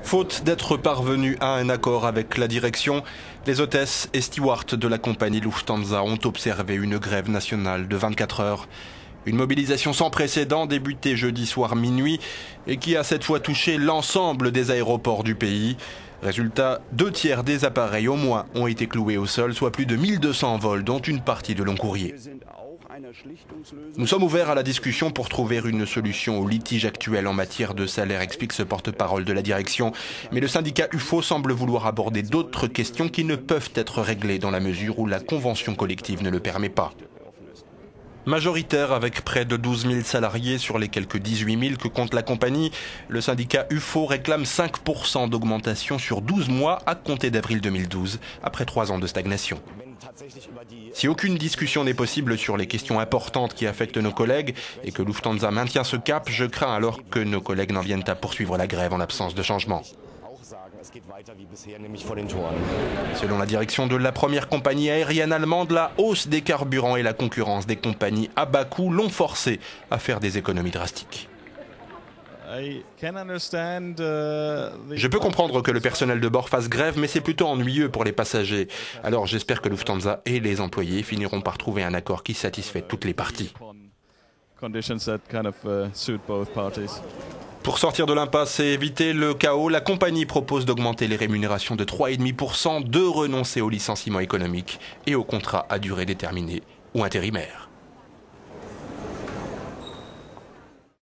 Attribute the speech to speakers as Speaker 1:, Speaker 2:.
Speaker 1: Faute d'être parvenu à un accord avec la direction, les hôtesses et stewards de la compagnie Lufthansa ont observé une grève nationale de 24 heures. Une mobilisation sans précédent débutée jeudi soir minuit et qui a cette fois touché l'ensemble des aéroports du pays. Résultat, 2/3 des appareils au moins ont été cloués au sol, soit plus de 1200 vols, dont une partie de long courrier. Nous sommes ouverts à la discussion pour trouver une solution au litige actuel en matière de salaire, explique ce porte-parole de la direction. Mais le syndicat UFO semble vouloir aborder d'autres questions qui ne peuvent être réglées dans la mesure où la convention collective ne le permet pas. Majoritaire avec près de 12 000 salariés sur les quelques 18 000 que compte la compagnie, le syndicat UFO réclame 5% d'augmentation sur 12 mois à compter d'avril 2012, après 3 ans de stagnation. Si aucune discussion n'est possible sur les questions importantes qui affectent nos collègues et que Lufthansa maintient ce cap, je crains alors que nos collègues n'en viennent à poursuivre la grève en l'absence de changement. Selon la direction de la première compagnie aérienne allemande, la hausse des carburants et la concurrence des compagnies à bas coût l'ont forcé à faire des économies drastiques. Je peux comprendre que le personnel de bord fasse grève, mais c'est plutôt ennuyeux pour les passagers. Alors j'espère que Lufthansa et les employés finiront par trouver un accord qui satisfait toutes les parties. Pour sortir de l'impasse et éviter le chaos, la compagnie propose d'augmenter les rémunérations de 3,5%, de renoncer au licenciement économique et au contrat à durée déterminée ou intérimaire.